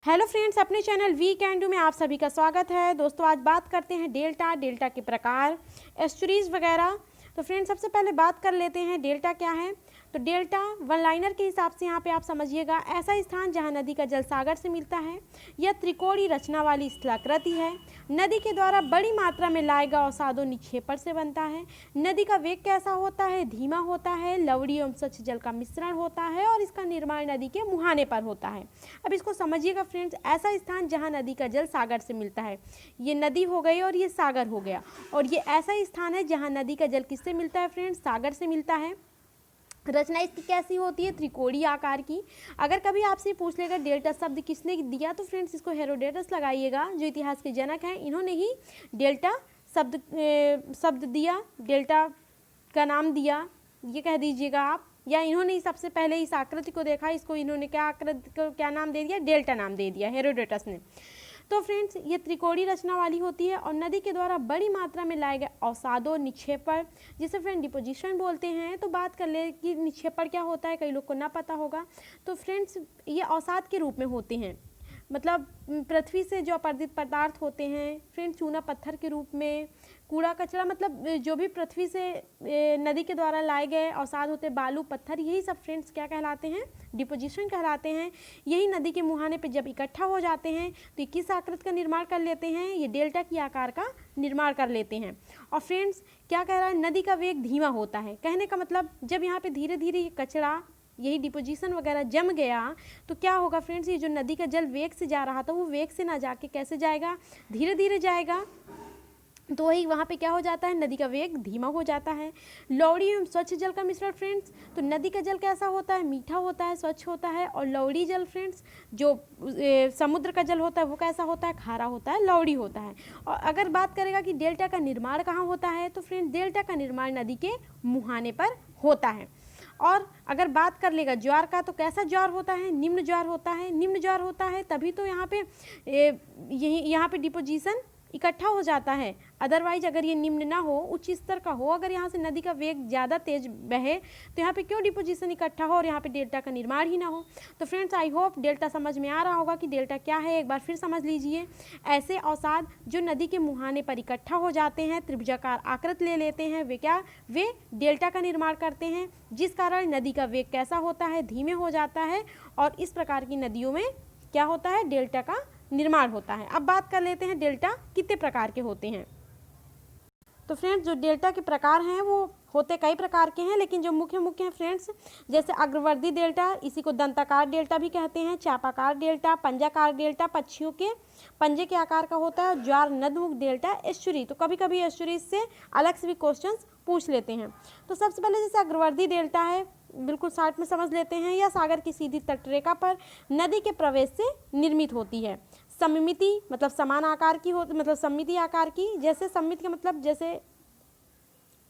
Hello friends, अपने channel we can do में आप सभी का स्वागत है। दोस्तों आज बात करते हैं डेल्टा के प्रकार, एस्चुरीज वगैरह। तो फ्रेंड्स सबसे पहले बात कर लेते हैं डेल्टा क्या है। तो डेल्टा वन लाइनर के हिसाब से यहाँ पे आप समझिएगा, ऐसा स्थान जहाँ नदी का जल सागर से मिलता है। यह त्रिकोणीय रचना वाली स्थलाकृति है। नदी के द्वारा बड़ी मात्रा में लाए गए अवसादों निक्षेपण से बनता है। नदी का वेग कैसा होता है? धीमा होता है। लवड़ी एवं स्वच्छ जल का मिश्रण होता है और इसका निर्माण नदी के मुहाने पर होता है। अब इसको समझिएगा फ्रेंड्स, ऐसा स्थान जहाँ नदी का जल सागर से मिलता है। ये नदी हो गई और ये सागर हो गया, और ये ऐसा स्थान है जहाँ नदी का जल किससे मिलता है फ्रेंड्स? सागर से मिलता है। रचना इसकी कैसी होती है? त्रिकोणीय आकार की। अगर कभी आपसे पूछ लेगा डेल्टा शब्द किसने दिया, तो फ्रेंड्स इसको हेरोडेटस लगाइएगा, जो इतिहास के जनक हैं। इन्होंने ही डेल्टा शब्द दिया, डेल्टा का नाम दिया, ये कह दीजिएगा आप। या इन्होंने ही सबसे पहले इस आकृति को देखा, इसको इन्होंने क्या आकृति को क्या नाम दे दिया? डेल्टा नाम दे दिया हेरोडेटस ने। तो फ्रेंड्स ये त्रिकोणीय रचना वाली होती है और नदी के द्वारा बड़ी मात्रा में लाए गए अवसादों निक्षेपण, जिसे फ्रेंड डिपोजिशन बोलते हैं। तो बात कर ले कि निक्षेपण क्या होता है, कई लोग को ना पता होगा। तो फ्रेंड्स ये अवसाद के रूप में होते हैं, मतलब पृथ्वी से जो अपरदित पदार्थ होते हैं फ्रेंड्स, चूना पत्थर के रूप में, कूड़ा कचरा, मतलब जो भी पृथ्वी से नदी के द्वारा लाए गए अवसाद होते, बालू पत्थर, यही सब फ्रेंड्स क्या कहलाते हैं? डिपोजिशन कहलाते हैं। यही नदी के मुहाने पे जब इकट्ठा हो जाते हैं तो किस आकृति का निर्माण कर लेते हैं? ये डेल्टा की आकार का निर्माण कर लेते हैं। और फ्रेंड्स क्या कह रहा है? नदी का वेग धीमा होता है। कहने का मतलब जब यहाँ पे धीरे धीरे ये कचरा, यही डिपोजिशन वगैरह जम गया तो क्या होगा फ्रेंड्स? ये जो नदी का जल वेग से जा रहा था वो वेग से ना जाके कैसे जाएगा? धीरे धीरे जाएगा। तो वही वहाँ पे क्या हो जाता है? नदी का वेग धीमा हो जाता है। लवड़ी एवं स्वच्छ जल का मिश्रण फ्रेंड्स, तो नदी का जल कैसा होता है? मीठा होता है, स्वच्छ होता है। और लवड़ी जल फ्रेंड्स, जो समुद्र का जल होता है वो कैसा होता है? खारा होता है, लवड़ी होता है। और अगर बात करेगा कि डेल्टा का निर्माण कहाँ होता है, तो फ्रेंड्स डेल्टा का निर्माण नदी के मुहाने पर होता है। और अगर बात कर लेगा ज्वार का, तो कैसा ज्वार होता है? निम्न ज्वार होता है। निम्न ज्वार होता है तभी तो यहाँ पे यहाँ पे डिपोजिशन इकट्ठा हो जाता है। अदरवाइज अगर ये निम्न ना हो, उच्च स्तर का हो, अगर यहाँ से नदी का वेग ज़्यादा तेज बहे तो यहाँ पे क्यों डिपोजिशन इकट्ठा हो और यहाँ पे डेल्टा का निर्माण ही ना हो। तो फ्रेंड्स आई होप डेल्टा समझ में आ रहा होगा कि डेल्टा क्या है। एक बार फिर समझ लीजिए, ऐसे अवसाद जो नदी के मुहाने पर इकट्ठा हो जाते हैं, त्रिभुजाकार आकृति ले लेते हैं, वे डेल्टा का निर्माण करते हैं, जिस कारण नदी का वेग कैसा होता है? धीमे हो जाता है। और इस प्रकार की नदियों में क्या होता है? डेल्टा का निर्माण होता है। अब बात कर लेते हैं डेल्टा कितने प्रकार के होते हैं। तो फ्रेंड्स जो डेल्टा के प्रकार हैं वो होते कई प्रकार के हैं, लेकिन जो मुख्य हैं फ्रेंड्स, जैसे अग्रवर्ती डेल्टा, इसी को दंताकार डेल्टा भी कहते हैं, चापाकार डेल्टा, पंजाकार डेल्टा, पक्षियों के पंजे के आकार का होता है, ज्वार नदमुख डेल्टा, एस्चुरी। तो कभी कभी एस्चुरी से अलग से भी क्वेश्चन पूछ लेते हैं। तो सबसे पहले जैसे अग्रवर्ती डेल्टा है, बिल्कुल शॉर्ट में समझ लेते हैं। यह सागर की सीधी तटरेखा पर नदी के प्रवेश से निर्मित होती है। सममिति मतलब समान आकार की हो, मतलब सममिति आकार की। जैसे सममिति का मतलब जैसे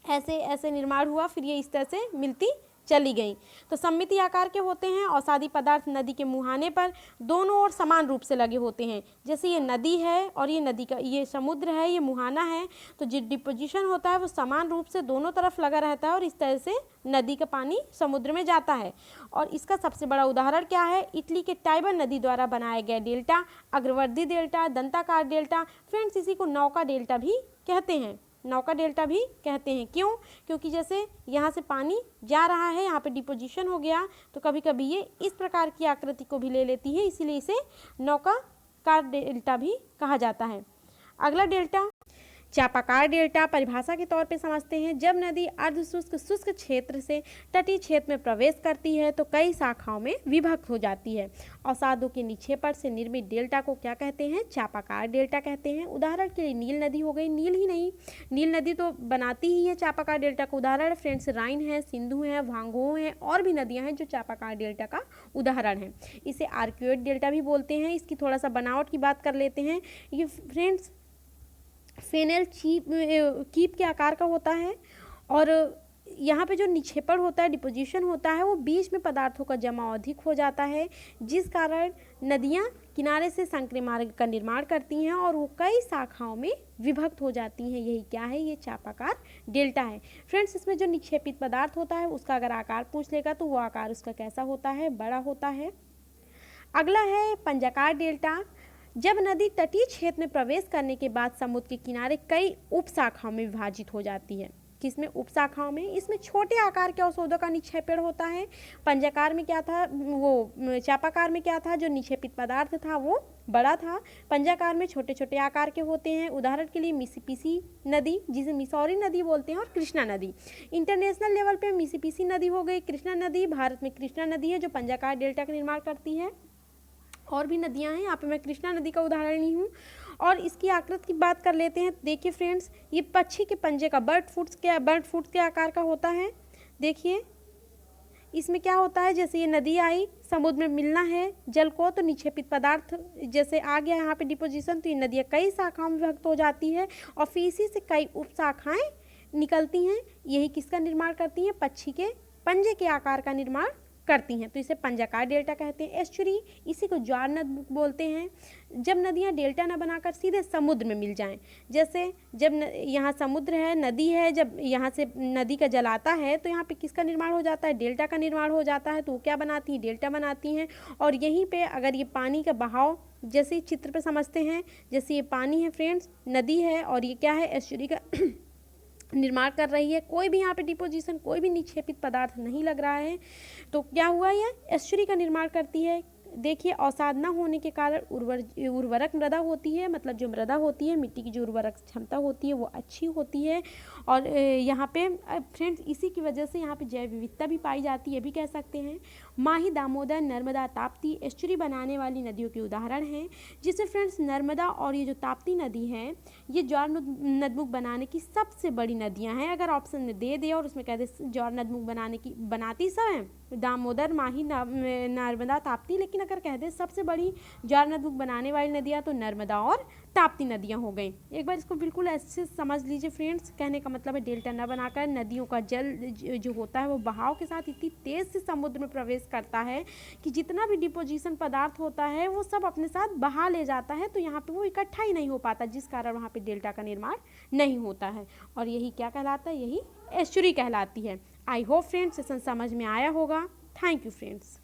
ऐसे ऐसे निर्माण हुआ, फिर ये इस तरह से मिलती चली गई। तो सममिति आकार के होते हैं। अवसादी पदार्थ नदी के मुहाने पर दोनों ओर समान रूप से लगे होते हैं। जैसे ये नदी है और ये नदी का, ये समुद्र है, ये मुहाना है, तो जो डिपोजिशन होता है वो समान रूप से दोनों तरफ लगा रहता है और इस तरह से नदी का पानी समुद्र में जाता है। और इसका सबसे बड़ा उदाहरण क्या है? इटली के टाइबर नदी द्वारा बनाया गया डेल्टा, अग्रवर्ती डेल्टा, दंताकार डेल्टा। फ्रेंड्स इसी को नौका डेल्टा भी कहते हैं। नौका डेल्टा भी कहते हैं। क्यों? क्योंकि जैसे यहाँ से पानी जा रहा है, यहाँ पे डिपोजिशन हो गया, तो कभी कभी ये इस प्रकार की आकृति को भी ले लेती है, इसीलिए इसे नौका कार डेल्टा भी कहा जाता है। अगला डेल्टा चापाकार डेल्टा परिभाषा के तौर पे समझते हैं। जब नदी अर्धशुष्क शुष्क क्षेत्र से तटीय क्षेत्र में प्रवेश करती है तो कई शाखाओं में विभक्त हो जाती है। अवसादों के निक्षेपण से निर्मित डेल्टा को क्या कहते हैं? चापाकार डेल्टा कहते हैं। उदाहरण के लिए नील नदी हो गई। नील ही नहीं, नील नदी तो बनाती ही है चापाकार डेल्टा का उदाहरण। फ्रेंड्स राइन है, सिंधु है, वांगो है, और भी नदियाँ हैं जो चापाकार डेल्टा का उदाहरण है। इसे आर्कियोइड डेल्टा भी बोलते हैं। इसकी थोड़ा सा बनावट की बात कर लेते हैं। ये फ्रेंड्स फेनल कीप के आकार का होता है और यहाँ पे जो निक्षेपण होता है, डिपोजिशन होता है, वो बीच में पदार्थों का जमाव अधिक हो जाता है, जिस कारण नदियाँ किनारे से संक्रामक मार्ग का निर्माण करती हैं और वो कई शाखाओं में विभक्त हो जाती हैं। यही क्या है? ये चापाकार डेल्टा है। फ्रेंड्स इसमें जो निक्षेपित पदार्थ होता है उसका अगर आकार पूछ लेगा तो वो आकार उसका कैसा होता है? बड़ा होता है। अगला है पंजाकार डेल्टा। जब नदी तटीय क्षेत्र में प्रवेश करने के बाद समुद्र के किनारे कई उपशाखाओं में विभाजित हो जाती है। किसमें? उपशाखाओं में। इसमें छोटे आकार के औषधों का निक्षेपण होता है। पंजाकार में क्या था, वो चापाकार में क्या था, जो निक्षेपित पदार्थ था वो बड़ा था। पंजाकार में छोटे छोटे आकार के होते हैं। उदाहरण के लिए मिसिसिपी नदी, जिसे मिसौरी नदी बोलते हैं, और कृष्णा नदी। इंटरनेशनल लेवल पे मिसिसिपी नदी हो गई, कृष्णा नदी। भारत में कृष्णा नदी है जो पंजाकार डेल्टा का निर्माण करती है। और भी नदियां हैं, यहाँ पे मैं कृष्णा नदी का उदाहरण ली हूँ। और इसकी आकृति की बात कर लेते हैं। देखिए फ्रेंड्स, ये पक्षी के पंजे का बर्ड फुट के आकार का होता है। देखिए इसमें क्या होता है, जैसे ये नदी आई, समुद्र में मिलना है जल को, तो निक्षेपित पदार्थ जैसे आ गया यहाँ पे डिपोजिशन, तो ये नदियाँ कई शाखाओं में विभक्त हो जाती है और फिर इसी से कई उपशाखाएं निकलती हैं। यही किसका निर्माण करती हैं? पक्षी के पंजे के आकार का निर्माण करती हैं। तो इसे पंजाकार डेल्टा कहते हैं। एस्चुरी, इसी को ज्वार नद बोलते हैं। जब नदियाँ डेल्टा न बनाकर सीधे समुद्र में मिल जाएं, जैसे जब यहाँ समुद्र है, नदी है, जब यहाँ से नदी का जल आता है तो यहाँ पे किसका निर्माण हो जाता है? डेल्टा का निर्माण हो जाता है। तो वो क्या बनाती हैं? डेल्टा बनाती हैं। और यहीं पे अगर ये पानी का बहाव, जैसे चित्र पे समझते हैं, जैसे ये पानी है फ्रेंड्स, नदी है, और ये क्या है? एस्चुरी का निर्माण कर रही है। कोई भी यहाँ पे डिपोजिशन, कोई भी निक्षेपित पदार्थ नहीं लग रहा है, तो क्या हुआ? यह एस्चुरी का निर्माण करती है। देखिए अवसाद न होने के कारण उर्वरक मृदा होती है, मतलब जो मृदा होती है, मिट्टी की जो उर्वरक क्षमता होती है वो अच्छी होती है। और यहाँ पे फ्रेंड्स इसी की वजह से यहाँ पे जैव विविधता भी पाई जाती है, ये भी कह सकते हैं। माही, दामोदर, नर्मदा, ताप्ती एस्चुरी बनाने वाली नदियों के उदाहरण हैं। जिससे फ्रेंड्स नर्मदा और ये जो ताप्ती नदी है, ये ज्वार नदमुख बनाने की सबसे बड़ी नदियाँ हैं। अगर ऑप्शन में दे दे और उसमें कह दे ज्वार नदमुख बनाती सब हैं, दामोदर, माही, नर्मदा, ताप्ती, लेकिन अगर कह दे सबसे बड़ी ज्वार नदमुख बनाने वाली नदियाँ तो नर्मदा और ताप्ती नदियाँ हो गई। एक बार इसको बिल्कुल ऐसे समझ लीजिए फ्रेंड्स। कहने का मतलब है डेल्टा न बनाकर नदियों का जल जो होता है वो बहाव के साथ इतनी तेज़ से समुद्र में प्रवेश करता है कि जितना भी डिपोजिशन पदार्थ होता है वो सब अपने साथ बहा ले जाता है, तो यहाँ पे वो इकट्ठा ही नहीं हो पाता, जिस कारण वहाँ पे डेल्टा का निर्माण नहीं होता है। और यही क्या कहलाता है? यही एस्चुरी कहलाती है। आई होप फ्रेंड्स सेशन समझ में आया होगा। Thank you friends.